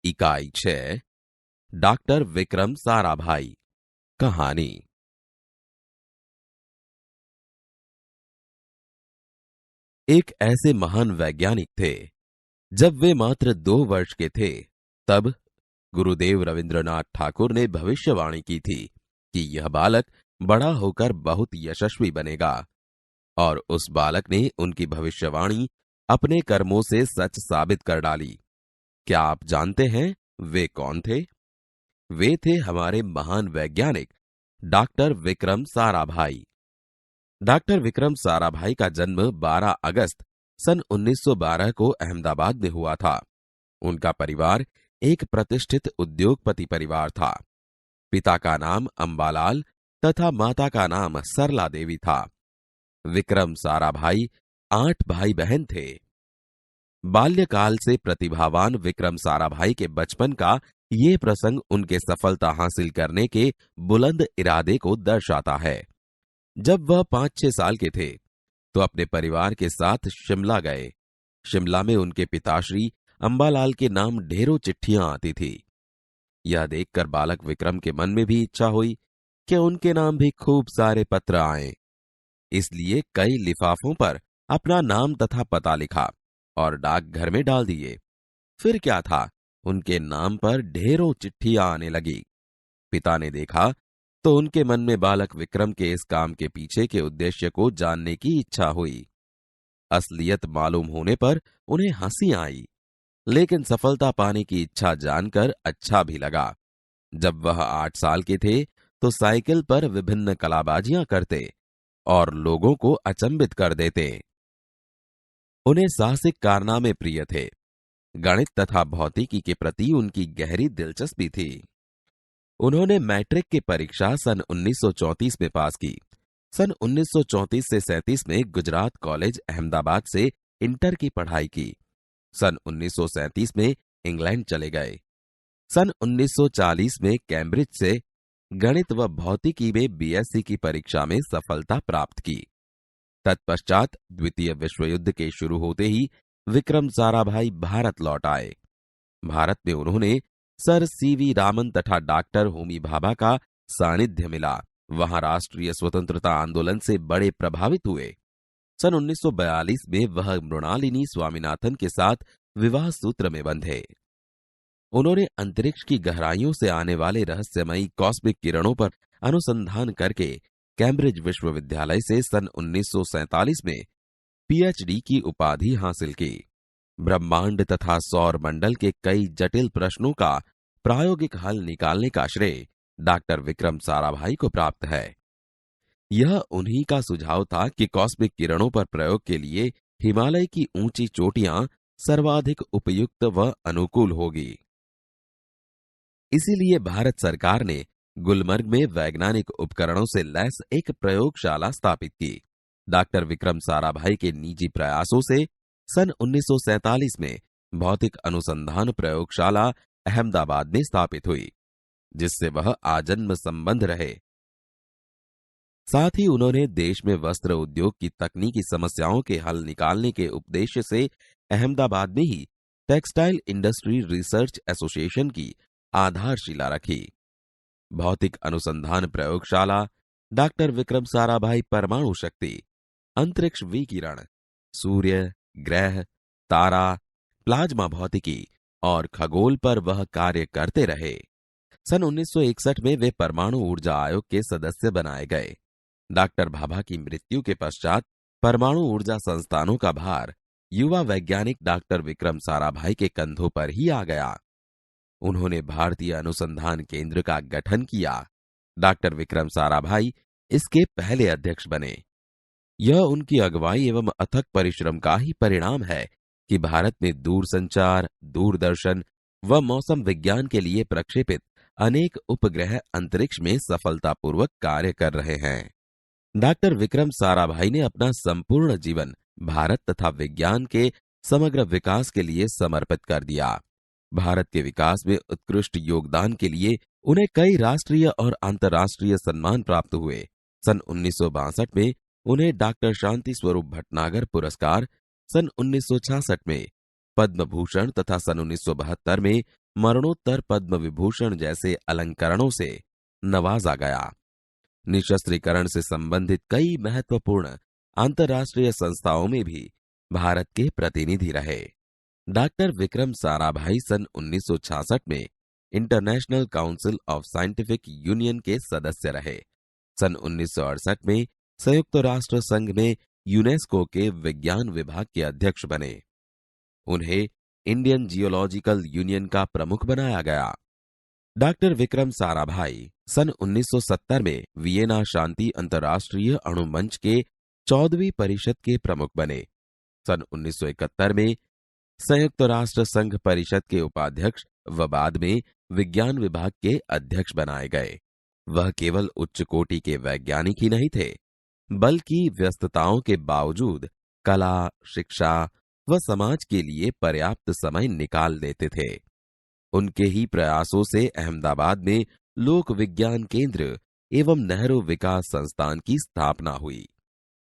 इकाई 6 डॉक्टर विक्रम साराभाई। कहानी। एक ऐसे महान वैज्ञानिक थे। जब वे मात्र 2 वर्ष के थे तब गुरुदेव रविंद्रनाथ ठाकुर ने भविष्यवाणी की थी कि यह बालक बड़ा होकर बहुत यशस्वी बनेगा। और उस बालक ने उनकी भविष्यवाणी अपने कर्मों से सच साबित कर डाली। क्या आप जानते हैं वे कौन थे? वे थे हमारे महान वैज्ञानिक डॉक्टर विक्रम साराभाई। डॉक्टर विक्रम साराभाई का जन्म 12 अगस्त सन 1912 को अहमदाबाद में हुआ था। उनका परिवार एक प्रतिष्ठित उद्योगपति परिवार था। पिता का नाम अंबालाल तथा माता का नाम सरला देवी था। विक्रम साराभाई 8 भाई बहन थे। बाल्यकाल से प्रतिभावान विक्रम साराभाई के बचपन का ये प्रसंग उनके सफलता हासिल करने के बुलंद इरादे को दर्शाता है। जब वह 5-6 साल के थे तो अपने परिवार के साथ शिमला गए। शिमला में उनके पिताश्री अंबालाल के नाम ढेरों चिट्ठियां आती थी। यह देखकर बालक विक्रम के मन में भी इच्छा हुई कि उनके नाम भी खूब सारे पत्र आएं। इसलिए कई लिफाफों पर अपना नाम तथा पता लिखा और डाकघर में डाल दिए। फिर क्या था, उनके नाम पर ढेरों चिट्ठियां आने लगी। पिता ने देखा तो उनके मन में बालक विक्रम के इस काम के पीछे के उद्देश्य को जानने की इच्छा हुई। असलियत मालूम होने पर उन्हें हंसी आई, लेकिन सफलता पाने की इच्छा जानकर अच्छा भी लगा। जब वह 8 साल के थे तो साइकिल पर विभिन्न कलाबाजियां करते और लोगों को अचंभित कर देते। उन्हें साहसिक कारनामे प्रिय थे। गणित तथा भौतिकी के प्रति उनकी गहरी दिलचस्पी थी। उन्होंने मैट्रिक की परीक्षा सन 1934 में पास की। सन 1934 से 37 में गुजरात कॉलेज अहमदाबाद से इंटर की पढ़ाई की। सन 1937 में इंग्लैंड चले गए। सन 1940 में कैम्ब्रिज से गणित व भौतिकी में बीएससी की परीक्षा में सफलता प्राप्त की। तत्पश्चात द्वितीय विश्व युद्ध के शुरू होते ही विक्रम साराभाई भारत लौट आए। भारत में उन्होंने सर सीवी रामन तथा डॉक्टर होमी भाभा का सानिध्य मिला। वहां राष्ट्रीय स्वतंत्रता आंदोलन से बड़े प्रभावित हुए। सन 1942 में वह मृणालिनी स्वामीनाथन के साथ विवाह सूत्र में बंधे। उन्होंने अंतरिक्ष की गहराइयों से आने वाले रहस्यमयी कॉस्मिक किरणों पर अनुसंधान करके कैम्ब्रिज विश्वविद्यालय से सन 1947 में पीएचडी की उपाधि हासिल की। ब्रह्मांड तथा सौर मंडल के कई जटिल प्रश्नों का प्रायोगिक हल निकालने का श्रेय डॉक्टर विक्रम साराभाई को प्राप्त है। यह उन्हीं का सुझाव था कि कॉस्मिक किरणों पर प्रयोग के लिए हिमालय की ऊंची चोटियां सर्वाधिक उपयुक्त व अनुकूल होगी। इसीलिए भारत सरकार ने गुलमर्ग में वैज्ञानिक उपकरणों से लैस एक प्रयोगशाला स्थापित की। डॉक्टर विक्रम साराभाई के निजी प्रयासों से सन 1947 में भौतिक अनुसंधान प्रयोगशाला अहमदाबाद में स्थापित हुई, जिससे वह आजन्म संबंध रहे। साथ ही उन्होंने देश में वस्त्र उद्योग की तकनीकी समस्याओं के हल निकालने के उद्देश्य से अहमदाबाद में ही टेक्सटाइल इंडस्ट्री रिसर्च एसोसिएशन की आधारशिला रखी। भौतिक अनुसंधान प्रयोगशाला डॉक्टर विक्रम साराभाई परमाणु शक्ति, अंतरिक्ष विकिरण, सूर्य, ग्रह, तारा, प्लाज्मा भौतिकी और खगोल पर वह कार्य करते रहे। सन 1961 में वे परमाणु ऊर्जा आयोग के सदस्य बनाए गए। डॉक्टर भाभा की मृत्यु के पश्चात परमाणु ऊर्जा संस्थानों का भार युवा वैज्ञानिक डॉक्टर विक्रम साराभाई के कंधों पर ही आ गया। उन्होंने भारतीय अनुसंधान केंद्र का गठन किया। डॉक्टर विक्रम साराभाई इसके पहले अध्यक्ष बने। यह उनकी अगुवाई एवं अथक परिश्रम का ही परिणाम है कि भारत में दूरसंचार, दूरदर्शन व मौसम विज्ञान के लिए प्रक्षेपित अनेक उपग्रह अंतरिक्ष में सफलतापूर्वक कार्य कर रहे हैं। डॉक्टर विक्रम साराभाई ने अपना संपूर्ण जीवन भारत तथा विज्ञान के समग्र विकास के लिए समर्पित कर दिया। भारत के विकास में उत्कृष्ट योगदान के लिए उन्हें कई राष्ट्रीय और अंतर्राष्ट्रीय सम्मान प्राप्त हुए। सन 1962 में उन्हें डॉक्टर शांति स्वरूप भटनागर पुरस्कार, सन 1966 में पद्म भूषण तथा सन 1972 में मरणोत्तर पद्म विभूषण जैसे अलंकरणों से नवाजा गया। निशस्त्रीकरण से संबंधित कई महत्वपूर्ण अंतर्राष्ट्रीय संस्थाओं में भी भारत के प्रतिनिधि रहे। डॉक्टर विक्रम साराभाई सन 1966 में international council of scientific union के सदस्य रहे। सन 1968 में संयुक्त राष्ट्र संघ में यूनेस्को के विज्ञान विभाग के अध्यक्ष बने। उन्हें इंडियन जियोलॉजिकल यूनियन का प्रमुख बनाया गया। डॉक्टर विक्रम साराभाई सन 1970 में वियना शांति अंतर्राष्ट्रीय अणु मंच के 14वीं परिषद के प्रमुख बने। सन 1971 में संयुक्त राष्ट्र संघ परिषद के उपाध्यक्ष व बाद में विज्ञान विभाग के अध्यक्ष बनाए गए। वह केवल उच्च कोटि के वैज्ञानिक ही नहीं थे, बल्कि व्यस्तताओं के बावजूद कला, शिक्षा व समाज के लिए पर्याप्त समय निकाल देते थे। उनके ही प्रयासों से अहमदाबाद में लोक विज्ञान केंद्र एवं नेहरू विकास संस्थान की स्थापना हुई।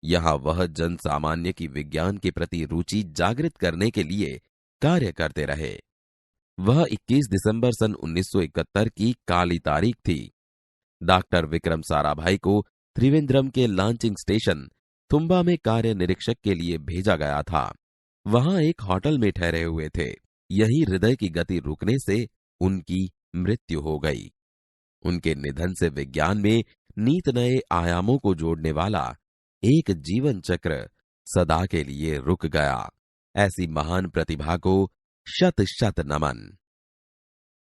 यहाँ वह जन सामान्य की विज्ञान के प्रति रुचि जागृत करने के लिए कार्य करते रहे। वह 21 दिसंबर सन 1971 की काली तारीख थी। डॉक्टर विक्रम साराभाई को त्रिवेंद्रम के लॉन्चिंग स्टेशन तुम्बा में कार्य निरीक्षक के लिए भेजा गया था। वहां एक होटल में ठहरे हुए थे। यही हृदय की गति रुकने से उनकी मृत्यु हो गई। उनके निधन से विज्ञान में नीत नए आयामों को जोड़ने वाला एक जीवन चक्र सदा के लिए रुक गया। ऐसी महान प्रतिभा को शत शत नमन।